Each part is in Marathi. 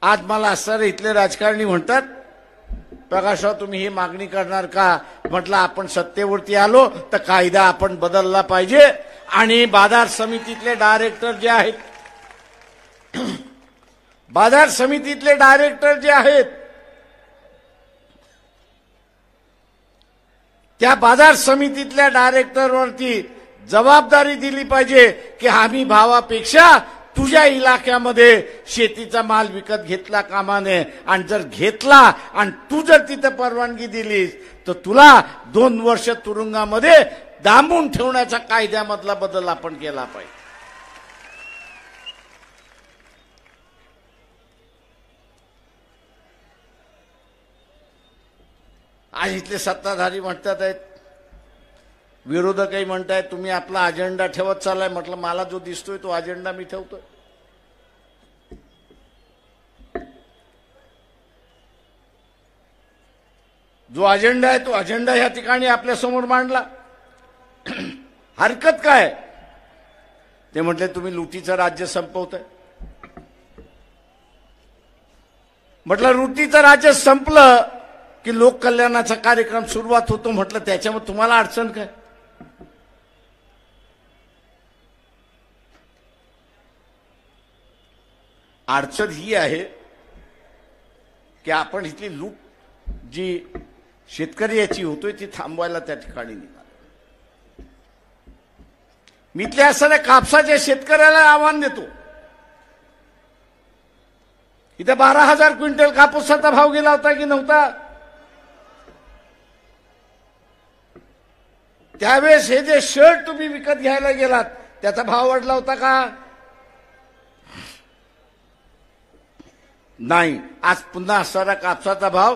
आज मला सर इथले राजकारणी म्हणतात, प्रकाशराव तुम्ही ही मागणी करणार का? म्हटलं आपण सत्तेवरती आलो तर कायदा आपण बदलला पाहिजे आणि बाजार समितीतले डायरेक्टर जे आहेत, बाजार समितीतले डायरेक्टर जे आहेत त्या बाजार समितीतल्या डायरेक्टरवरती जबाबदारी दिली पाहिजे की आम्ही भावापेक्षा तुझ्या इलाक्यामध्ये शेतीचा माल विकत घेतला कामा नये, आणि जर घेतला आणि तू जर तिथे परवानगी दिलीस तर तुला 2 वर्ष तुरुंगामध्ये डांबून ठेवण्याचा कायद्यामधला बदल आपण केला पाहिजे. आज इथले सत्ताधारी म्हणतात आहेत, विरोधकही म्हणतायत तुम्ही आपला अजेंडा ठेवत चाललाय. म्हटलं मला जो दिसतोय तो अजेंडा मी ठेवतोय. जो अजेंडा आहे तो अजेंडा या ठिकाणी आपल्या समोर मांडला. हरकत काय? ते म्हटले तुम्ही लुटीचं राज्य संपवताय. म्हटलं लुटीचं राज्य संपलं की लोककल्याणाचा कार्यक्रम सुरुवात होतो. म्हटलं त्याच्यामध्ये तुम्हाला अडचण काय? अडचण ही आहे की आपण इथली लूट जी शेतकरी याची होतोय ती थांबवायला त्या ठिकाणी निघालो. मी इथल्या असणाऱ्या कापसाच्या शेतकऱ्याला आव्हान देतो. इथे 12,000 क्विंटल कापूसाचा भाव गेला होता की नव्हता? त्यावेळेस हे जे शर्ट तुम्ही विकत घ्यायला गेलात त्याचा भाव वाढला होता का? नाही. आज पुन्हा असणारा कापसाचा भाव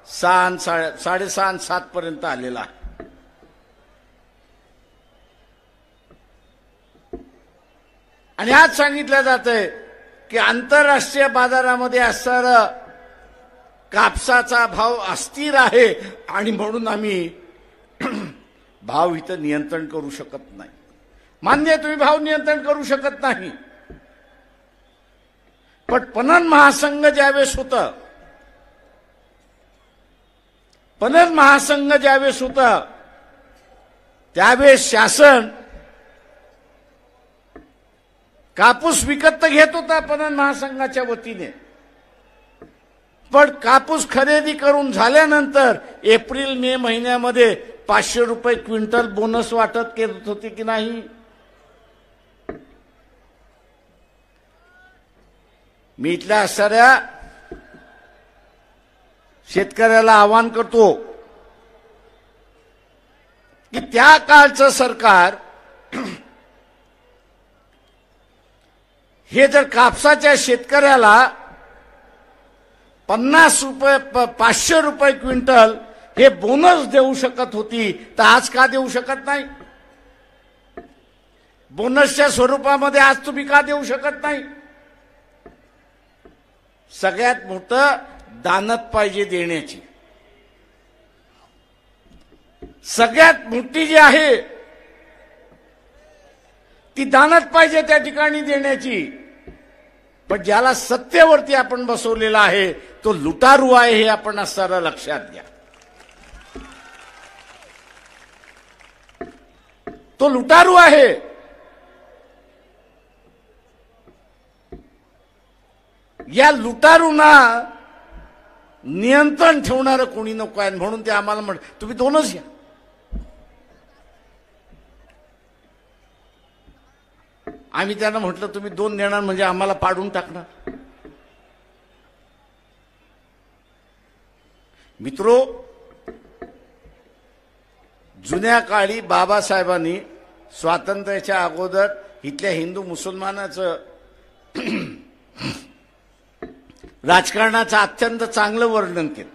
6.5 7 पर्यंत आलेला आहे. आणि आज सांगितलं जातंय की आंतरराष्ट्रीय बाजारामध्ये असणारा कापसाचा भाव अस्थिर आहे आणि म्हणून आम्ही भाव इथं नियंत्रण करू शकत नाही. मान्य आहे, तुम्ही भाव नियंत्रण करू शकत नाही. पण पणन महासंघ ज्यावेळेस होतं, पणन महासंघ ज्यावेळेस होता त्यावेळेस शासन कापूस विकत घेत होता पणन महासंघाच्या वतीने. पण कापूस खरेदी करून झाल्यानंतर एप्रिल मे महिन्यामध्ये 500 रुपये क्विंटल बोनस वाटत करत होते की नाही? मी इथल्या असणाऱ्या शेतकऱ्याला आवाहन करतो की त्या काळचं सरकार हे जर कापसाच्या शेतकऱ्याला 50 रुपये 500 रुपये क्विंटल हे बोनस देऊ शकत होती तर आज का देऊ शकत नाही? बोनसच्या स्वरूपामध्ये आज तुम्ही का देऊ शकत नाही? सगळ्यात मोठं दानत पाहिजे देण्याची. सगळ्यात मोठी जी आहे ती दानत पाहिजे त्या ठिकाणी देण्याची. पण ज्याला सत्तेवरती आपण बसवलेला आहे तो लुटारू आहे हे आपण असणारा लक्षात घ्या. तो लुटारू आहे. या लुटारूंना नियंत्रण ठेवणारं कोणी नको आहे म्हणून ते आम्हाला म्हण तुम्ही 2च घ्या. आम्ही त्यांना म्हटलं तुम्ही 2 देणार म्हणजे आम्हाला पाडून टाकणार. मित्रो, जुन्या काळी बाबासाहेबांनी स्वातंत्र्याच्या अगोदर इथल्या हिंदू मुसलमानाचं राजकारणाचं अत्यंत चांगलं वर्णन केलं.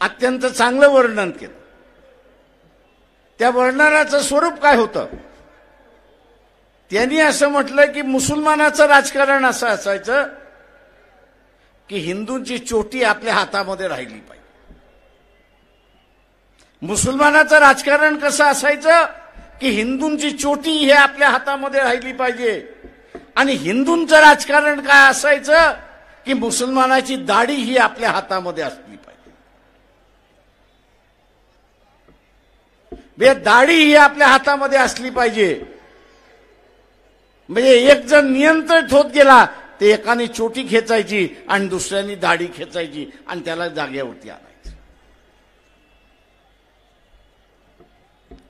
अत्यंत चांगलं वर्णन केलं. त्या वर्णनाचं स्वरूप काय होतं? त्यांनी असं म्हटलं की मुसलमानाचं राजकारण असं असायचं की हिंदूंची चोटी आपल्या हातामध्ये राहिली पाहिजे. मुसलमानाचं राजकारण कसं असायचं की हिंदूंची चोटी हे आपल्या हातामध्ये राहिली पाहिजे. आणि हिंदूंचं राजकारण काय असायचं की मुसलमानाची दाढी ही आपल्या हातामध्ये असली पाहिजे. दाढी ही आपल्या हातामध्ये असली पाहिजे. म्हणजे एक जण नियंत्रित होत गेला ते एकाने चोटी खेचायची आणि दुसऱ्याने दाढी खेचायची आणि त्याला जागेवरती आणायचं.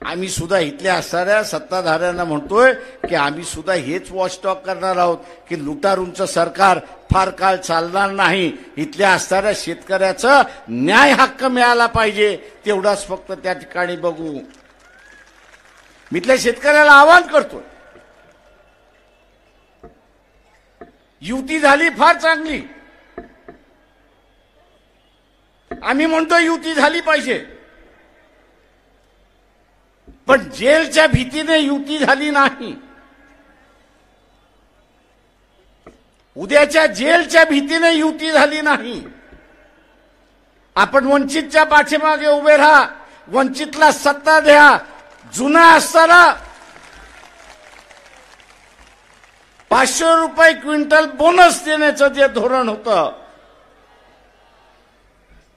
आम्ही सुद्धा इथल्या असणाऱ्या सत्ताधाऱ्यांना म्हणतोय की आम्ही सुद्धा हेच वॉचटॉक करणार आहोत की लुटारूंचं सरकार फार काळ चालणार नाही. इथल्या असणाऱ्या शेतकऱ्याचं न्याय हक्क मिळाला पाहिजे तेवढाच फक्त त्या ठिकाणी बघू. मी इथल्या शेतकऱ्याला आवाहन करतोय, युती झाली फार चांगली. आम्ही म्हणतो युती झाली पाहिजे, पण जेलच्या भीतीने युती झाली नाही. उद्याच्या जेलच्या भीतीने युती झाली नाही. आपण वंचितच्या पाठीमागे उभे राहा, वंचितला सत्ता द्या. जुना असताना 500 रुपये क्विंटल बोनस देण्याचं जे धोरण होतं,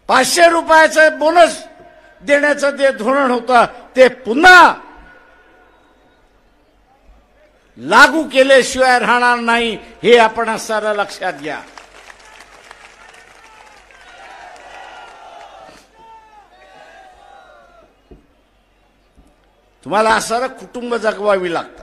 500 रुपयाचं बोनस देण्याचं जे धोरण होतं ते पुन्हा लागू केल्याशिवाय राहणार नाही. हे आपण असणारा लक्षात घ्या. तुम्हाला असणारं कुटुंब जगवावी लागतात.